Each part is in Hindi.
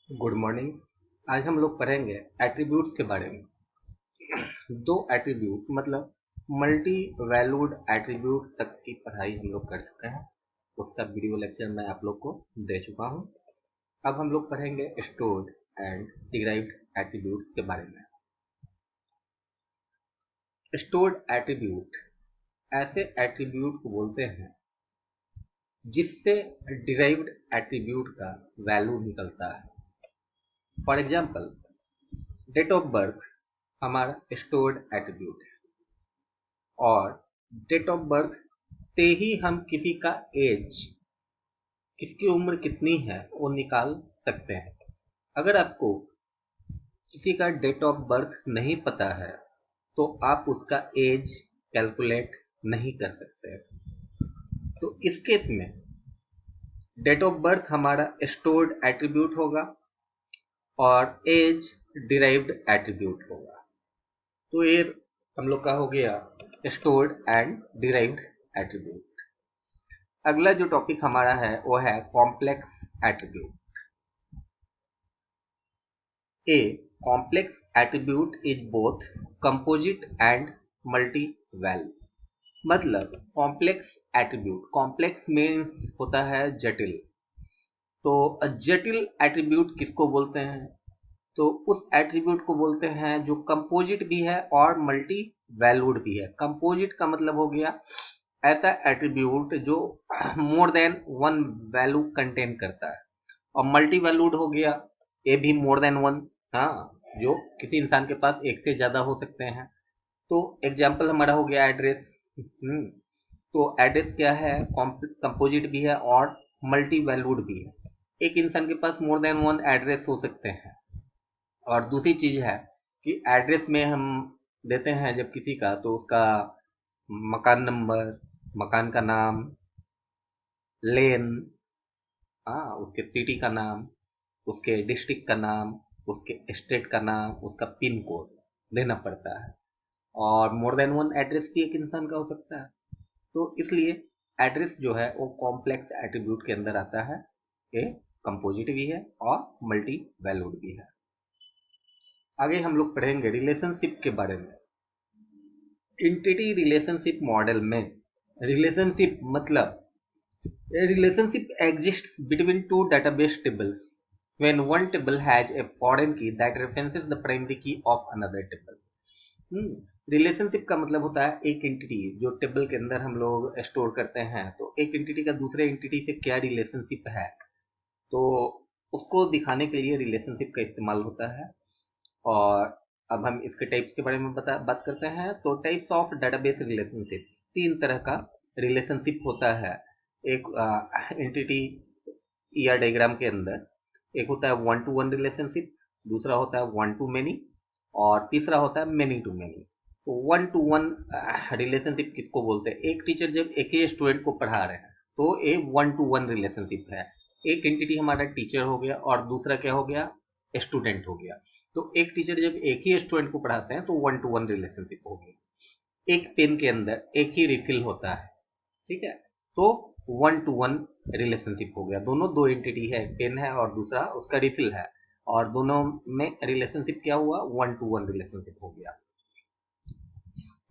Good morning. आज हम लोग पढ़ेंगे एट्रीब्यूट्स के बारे में। दो एट्रीब्यूट मतलब मल्टी वैल्यूड एट्रीब्यूट तक की पढ़ाई हम लोग कर चुके हैं। उसका वीडियो लेक्चर मैं आप लोग को दे चुका हूं। अब हम लोग पढ़ेंगे स्टोर्ड एंड डिराइव्ड एट्रीब्यूट्स के बारे में। स्टोर्ड एट्रीब्यूट ऐसे एट्रीब्यूट को बोलते हैं जिससे डिराइव्ड एट्रीब्यूट का वैल्यू निकलता है। For example, date of birth हमारा स्टोर्ड एट्रीब्यूट है और डेट ऑफ बर्थ से ही हम किसी का एज, किसकी उम्र कितनी है, वो निकाल सकते हैं। अगर आपको किसी का डेट ऑफ बर्थ नहीं पता है तो आप उसका एज कैलकुलेट नहीं कर सकते। तो इस केस में डेट ऑफ बर्थ हमारा स्टोर्ड एट्रीब्यूट होगा और एज डिराइव्ड एट्रीब्यूट होगा। तो ये हम लोग का हो गया स्टोर्ड एंड डिराइव्ड एट्रीब्यूट। अगला जो टॉपिक हमारा है वो है complex attribute. A complex attribute is both composite and multi value. मतलब कॉम्प्लेक्स एट्रीब्यूट, कॉम्प्लेक्स मीन्स होता है जटिल। तो जटिल एट्रीब्यूट किसको बोलते हैं? तो उस एट्रीब्यूट को बोलते हैं जो कंपोजिट भी है और मल्टी वैल्यूड भी है। कंपोजिट का मतलब हो गया ऐसा एट्रीब्यूट जो more than one value contain करता है, और मल्टी वैल्यूड हो गया ये भी मोर देन वन। हाँ, जो किसी इंसान के पास एक से ज्यादा हो सकते हैं। तो एग्जाम्पल हमारा हो गया एड्रेस। तो एड्रेस क्या है? कंपोजिट भी है और मल्टी वैल्यूड भी है। एक इंसान के पास मोर देन वन एड्रेस हो सकते हैं। और दूसरी चीज है कि एड्रेस में हम देते हैं जब किसी का, तो उसका मकान नंबर, मकान का नाम, लेन, हाँ, उसके सिटी का नाम, उसके डिस्ट्रिक्ट का नाम, उसके स्टेट का नाम, उसका पिन कोड देना पड़ता है। और मोर देन वन एड्रेस भी एक इंसान का हो सकता है। तो इसलिए एड्रेस जो है वो कॉम्प्लेक्स एट्रीब्यूट के अंदर आता है। ये कंपोजिट भी है और मल्टी वैल्यूड भी है। आगे हम लोग पढ़ेंगे रिलेशनशिप के बारे में। एंटिटी रिलेशनशिप मॉडल में रिलेशनशिप मतलब a relationship exists between two database tables when one table has a foreign key that references the primary key of another table. Relationship का मतलब होता है एक एंटिटी जो टेबल के अंदर हम लोग स्टोर करते हैं, तो एक एंटिटी का दूसरे एंटिटी से क्या रिलेशनशिप है, तो उसको दिखाने के लिए रिलेशनशिप का इस्तेमाल होता है। और अब हम इसके टाइप्स के बारे में बात करते हैं। तो टाइप्स ऑफ डेटाबेस रिलेशनशिप, तीन तरह का रिलेशनशिप होता है एक एंटिटी या डायग्राम के अंदर। एक होता है वन टू वन रिलेशनशिप, दूसरा होता है वन टू मेनी, और तीसरा होता है मेनी टू मेनी। तो वन टू वन रिलेशनशिप किसको बोलते हैं? एक टीचर जब एक ही स्टूडेंट को पढ़ा रहे हैं तो ये वन टू वन रिलेशनशिप है। एक एंटिटी हमारा टीचर हो गया और दूसरा क्या हो गया? स्टूडेंट हो गया। तो एक टीचर जब एक ही स्टूडेंट को पढ़ाते हैं तो वन टू वन रिलेशनशिप हो गई। एक पेन के अंदर एक ही रिफिल होता है, ठीक है, तो वन टू वन रिलेशनशिप हो गया। दोनों दो एंटिटी है, पेन है और दूसरा उसका रिफिल है, और दोनों में रिलेशनशिप क्या हुआ? वन टू वन रिलेशनशिप हो गया।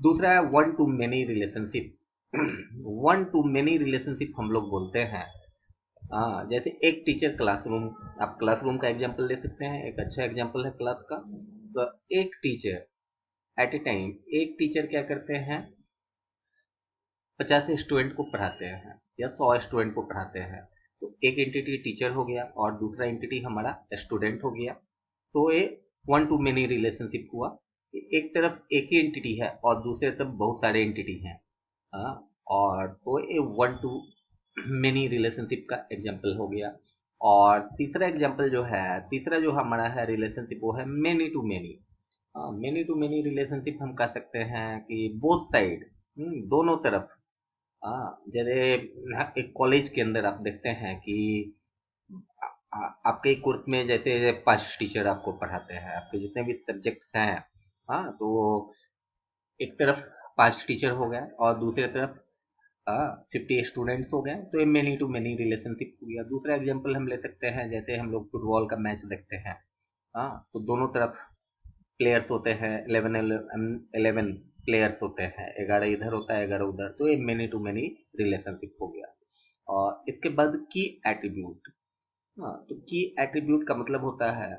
दूसरा है one two many relationship. One two many relationship हम लोग बोलते हैं, हाँ, जैसे एक टीचर क्लासरूम, आप क्लासरूम का एग्जांपल ले सकते हैं, एक अच्छा एग्जांपल है क्लास का। तो एक टीचर एट ए टाइम, एक टीचर क्या करते हैं? 50 स्टूडेंट को पढ़ाते हैं या 100 स्टूडेंट को पढ़ाते हैं। तो एक एंटिटी टीचर हो गया और दूसरा एंटिटी हमारा स्टूडेंट हो गया। तो ये वन टू मेनी रिलेशनशिप हुआ। एक तरफ एक ही एंटिटी है और दूसरे तरफ बहुत सारे एंटिटी हैं, हाँ, और तो ये वन टू मेनी रिलेशनशिप का एग्जाम्पल हो गया। और तीसरा एग्जाम्पल जो है, तीसरा जो हमारा है रिलेशनशिप, वो है many to many. Many to many relationship हम कह सकते हैं कि बोथ साइड, दोनों तरफ। जैसे एक कॉलेज के अंदर आप देखते हैं कि आपके कोर्स में जैसे 5 टीचर आपको पढ़ाते हैं, आपके जितने भी सब्जेक्ट्स हैं। हाँ, तो एक तरफ 5 टीचर हो गए और दूसरी तरफ 50 स्टूडेंट्स हो गए तो ये मेनी टू मेनी रिलेशनशिप हो गया। दूसरा एग्जांपल हम ले सकते हैं, जैसे हम लोग फुटबॉल का मैच देखते हैं, तो दोनों तरफ प्लेयर्स होते हैं, 11 प्लेयर्स होते हैं, 11 इधर होता है 11 उधर, तो ये मेनी टू मेनी रिलेशनशिप हो गया। और इसके बाद की एट्रीब्यूट। तो की एट्रीब्यूट का मतलब होता है,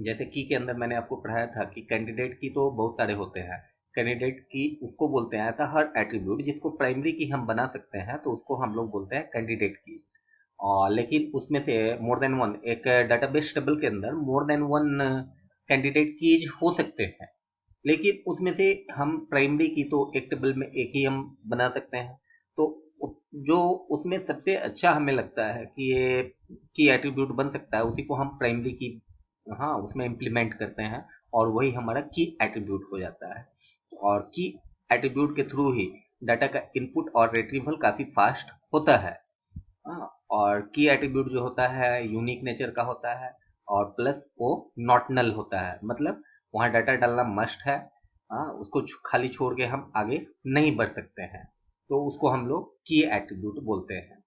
जैसे की के अंदर मैंने आपको पढ़ाया था कि कैंडिडेट की तो बहुत सारे होते हैं। कैंडिडेट की उसको बोलते हैं, ऐसा हर एट्रीब्यूट जिसको प्राइमरी की हम बना सकते हैं तो उसको हम लोग बोलते हैं कैंडिडेट की। और लेकिन उसमें से मोर देन वन, एक डाटाबेस टेबल के अंदर more than one candidate keys हो सकते हैं, लेकिन उसमें से हम प्राइमरी की तो एक टेबल में एक ही हम बना सकते हैं। तो जो उसमें सबसे अच्छा हमें लगता है कि ये की एट्रीब्यूट बन सकता है, उसी को हम प्राइमरी की उसमें इम्प्लीमेंट करते हैं और वही हमारा की एट्रीब्यूट हो जाता है। और की एट्रीब्यूट के थ्रू ही डाटा का इनपुट और रिट्रीवल काफ़ी फास्ट होता है। और की एट्रीब्यूट जो होता है यूनिक नेचर का होता है, और प्लस वो नॉट नल होता है, मतलब वहाँ डाटा डालना मस्ट है। उसको खाली छोड़ के हम आगे नहीं बढ़ सकते हैं, तो उसको हम लोग की एट्रीब्यूट बोलते हैं।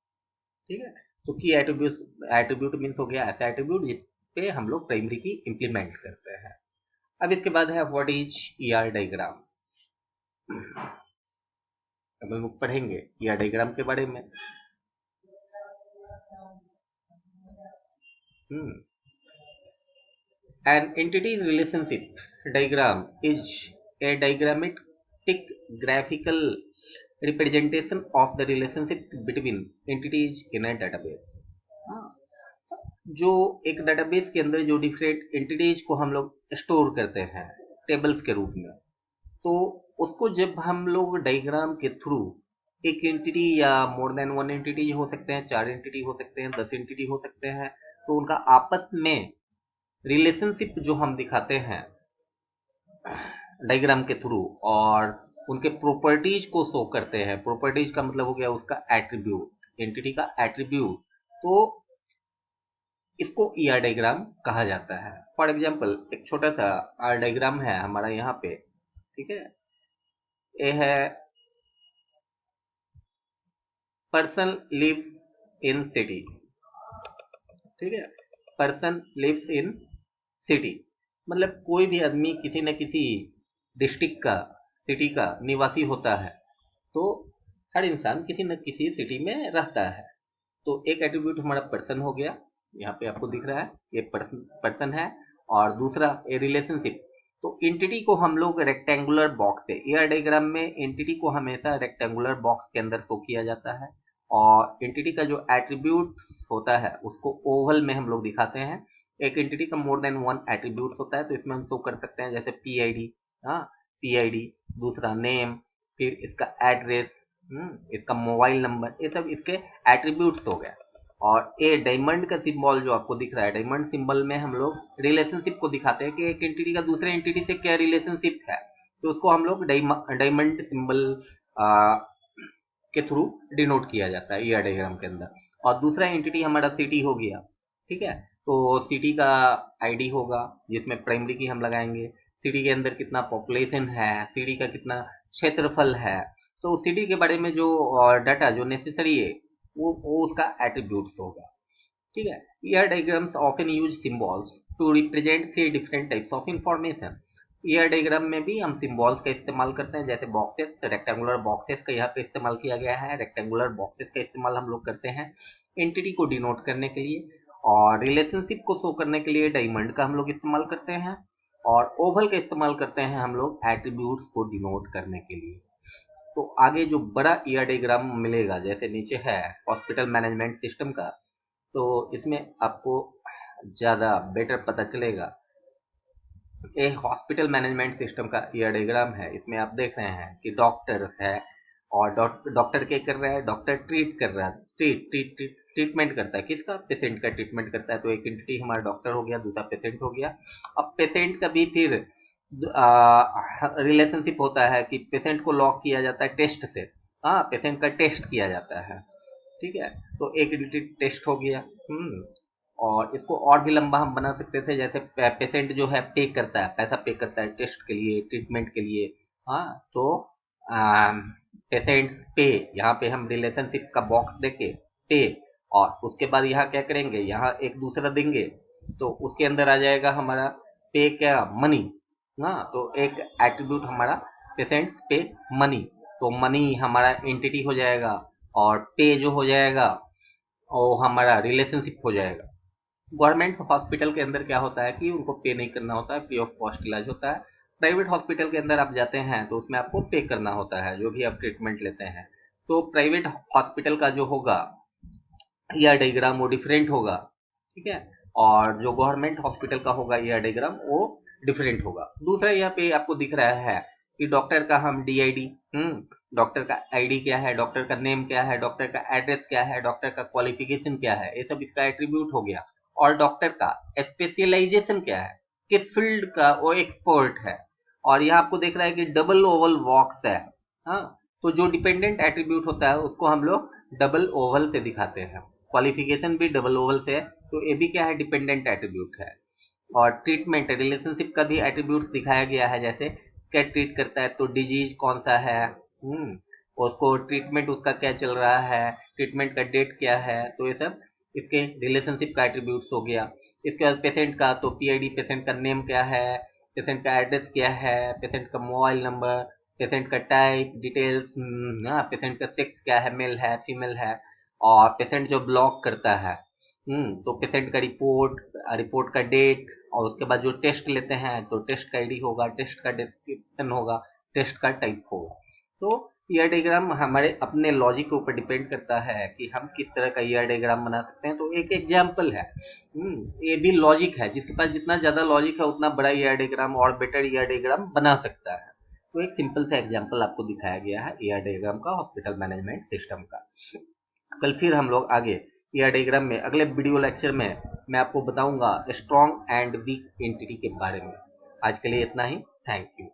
ठीक है, तो की एट्रीब्यूट एट्रीब्यूट मीन्स हो गया ऐसा एट्रीब्यूट जिस पे हम लोग प्राइमरी की इम्प्लीमेंट करते हैं। अब इसके बाद है व्हाट इज ईआर डायग्राम। अब हम लोग पढ़ेंगे ईआर डायग्राम के बारे में। An entity relationship diagram is a diagrammatic graphical representation of the relationships between entities in a database। हाँ, जो एक डेटाबेस के अंदर जो डिफरेंट एंटिटीज को हम लोग स्टोर करते हैं टेबल्स के रूप में, तो उसको जब हम लोग डायग्राम के थ्रू एक एंटिटी या मोर देन वन एंटिटी हो सकते हैं, 4 एंटिटी हो सकते हैं, 10 एंटिटी हो सकते हैं, तो उनका आपस में रिलेशनशिप जो हम दिखाते हैं डायग्राम के थ्रू, और उनके प्रॉपर्टीज को शो करते हैं। प्रॉपर्टीज का मतलब हो गया उसका एट्रीब्यूट, एंटिटी का एट्रीब्यूट, तो इसको ईआर डायग्राम कहा जाता है। फॉर एग्जांपल एक छोटा सा आर डायग्राम है हमारा यहाँ पे, ठीक है। ये है पर्सन लिव इन सिटी, ठीक है। पर्सन लिव्स इन सिटी मतलब कोई भी आदमी किसी न किसी डिस्ट्रिक्ट का, सिटी का निवासी होता है, तो हर इंसान किसी न किसी सिटी में रहता है। तो एक एट्रीब्यूट हमारा पर्सन हो गया, यहाँ पे आपको दिख रहा है ये पर्सन पर्सन है। और दूसरा ए रिलेशनशिप, तो एंटिटी को हम लोग रेक्टेंगुलर बॉक्स से, ईआर डायग्राम में एंटिटी को हमेशा रेक्टेंगुलर बॉक्स के अंदर शो किया जाता है, और एंटिटी का जो एट्रीब्यूट्स होता है उसको ओवल में हम लोग दिखाते हैं। एक एंटिटी का मोर देन वन एट्रीब्यूट्स होता है, तो इसमें हम शो कर सकते हैं जैसे पीआईडी, हाँ पीआईडी, दूसरा नेम, फिर इसका एड्रेस, इसका मोबाइल नंबर, ये सब इसके एट्रीब्यूट्स हो गए। और ये डायमंड का सिंबल जो आपको दिख रहा है, डायमंड सिंबल में हम लोग रिलेशनशिप को दिखाते हैं कि एक एंटिटी का दूसरे एंटिटी से क्या रिलेशनशिप है, तो उसको हम लोग डायमंड सिंबल के थ्रू डिनोट किया जाता है ईआर डायग्राम के अंदर। और दूसरा एंटिटी हमारा सिटी हो गया, ठीक है। तो सिटी का आईडी होगा जिसमें प्राइमरी की हम लगाएंगे, सिटी के अंदर कितना पॉपुलेशन है, सिटी का कितना क्षेत्रफल है, तो सिटी के बारे में जो डाटा जो नेसेसरी है वो उसका एट्रीब्यूट्स होगा, ठीक है। ER diagrams often use symbols to represent 3 different types of information. ER diagram में भी हम सिंबल्स का इस्तेमाल करते हैं, जैसे बॉक्सेस, रेक्टेंगुलर बॉक्सेस का यहाँ पे इस्तेमाल किया गया है। रेक्टेंगुलर बॉक्सेस का इस्तेमाल हम लोग करते हैं एंटिटी को डिनोट करने के लिए, और रिलेशनशिप को शो करने के लिए डायमंड का हम लोग इस्तेमाल करते हैं, और ओवल का इस्तेमाल करते हैं हम लोग एट्रीब्यूट्स को डिनोट करने के लिए। तो आगे जो बड़ा ईआर डायग्राम मिलेगा, जैसे नीचे है हॉस्पिटल मैनेजमेंट सिस्टम का, तो इसमें आपको ज़्यादा बेटर पता चलेगा। ये हॉस्पिटल मैनेजमेंट सिस्टम का ईआर डायग्राम है। इसमें आप देख रहे हैं कि डॉक्टर है, और डॉक्टर क्या कर रहा है, डॉक्टर ट्रीट कर रहा है, ट्रीटमेंट करता है, किसका, पेशेंट का ट्रीटमेंट करता है। तो एक एंटिटी हमारा डॉक्टर हो गया, दूसरा पेशेंट हो गया। अब पेशेंट का भी फिर रिलेशनशिप होता है कि पेशेंट को लॉक किया जाता है टेस्ट से, पेशेंट का टेस्ट किया जाता है, ठीक है। तो एक एंटिटी टेस्ट हो गया। और इसको और भी लंबा हम बना सकते थे, जैसे पेशेंट जो है पे करता है, पैसा पे करता है टेस्ट के लिए, ट्रीटमेंट के लिए, हाँ तो पेशेंट्स पे, यहाँ पे हम रिलेशनशिप का बॉक्स देके पे, और उसके बाद यहाँ क्या करेंगे, यहाँ एक दूसरा देंगे तो उसके अंदर आ जाएगा हमारा पे क्या, मनी ना। तो एक एट्रीब्यूट हमारा पेशेंट्स पे मनी, तो मनी हमारा एंटिटी हो जाएगा और पे जो हो जाएगा वो हमारा रिलेशनशिप हो जाएगा। गवर्नमेंट हॉस्पिटल के अंदर क्या होता है कि उनको पे नहीं करना होता है, फ्री ऑफ कॉस्ट इलाज होता है। प्राइवेट हॉस्पिटल के अंदर आप जाते हैं तो उसमें आपको पे करना होता है जो भी आप ट्रीटमेंट लेते हैं। तो प्राइवेट हॉस्पिटल का जो होगा ईआर डायग्राम वो डिफरेंट होगा, ठीक है, और जो गवर्नमेंट हॉस्पिटल का होगा ईआर डायग्राम वो डिफरेंट होगा। दूसरा यहाँ पे आपको दिख रहा है कि डॉक्टर का हम डीआईडी, डॉक्टर का आईडी क्या है, डॉक्टर का नेम क्या है, डॉक्टर का एड्रेस क्या है, डॉक्टर का क्वालिफिकेशन क्या है, ये सब इसका एट्रीब्यूट हो गया। और डॉक्टर का स्पेशलाइजेशन क्या है, किस फील्ड का वो एक्सपर्ट है। और यहाँ आपको देख रहा है कि डबल ओवल बॉक्स है। हाँ, तो जो डिपेंडेंट एट्रीब्यूट होता है उसको हम लोग डबल ओवल से दिखाते हैं। क्वालिफिकेशन भी डबल ओवल से है, तो ये भी क्या है, डिपेंडेंट एट्रीब्यूट है। और ट्रीटमेंट रिलेशनशिप का भी एट्रीब्यूट्स दिखाया गया है, जैसे क्या ट्रीट करता है, तो डिजीज कौन सा है, उसको ट्रीटमेंट उसका क्या चल रहा है, ट्रीटमेंट का डेट क्या है, तो ये सब इसके रिलेशनशिप का एट्रीब्यूट्स हो गया। इसके बाद पेशेंट का, तो पीआईडी, पेशेंट का नेम क्या है, पेशेंट का एड्रेस क्या है, पेशेंट का मोबाइल नंबर, पेशेंट का टाइप डिटेल्स, पेशेंट का सेक्स क्या है, मेल है फीमेल है, और पेशेंट जो ब्लॉक करता है, तो पेशेंट का रिपोर्ट, रिपोर्ट का डेट, और उसके बाद जो टेस्ट लेते हैं तो टेस्ट का आईडी होगा, टेस्ट का डिस्क्रिप्शन होगा, टेस्ट का टाइप होगा। तो ईआर डायग्राम हमारे अपने लॉजिक के ऊपर डिपेंड करता है कि हम किस तरह का ईआर डायग्राम बना सकते हैं। तो एक एग्जाम्पल है, ये भी लॉजिक है, जिसके पास जितना ज्यादा लॉजिक है उतना बड़ा ईआर डायग्राम और बेटर ईआर डायग्राम बना सकता है। तो एक सिंपल सा एग्जाम्पल आपको दिखाया गया है ईआर डायग्राम का, हॉस्पिटल मैनेजमेंट सिस्टम का। कल फिर हम लोग आगे ईआर डायग्राम में अगले वीडियो लेक्चर में मैं आपको बताऊंगा स्ट्रॉन्ग एंड वीक एंटिटी के बारे में। आज के लिए इतना ही, थैंक यू।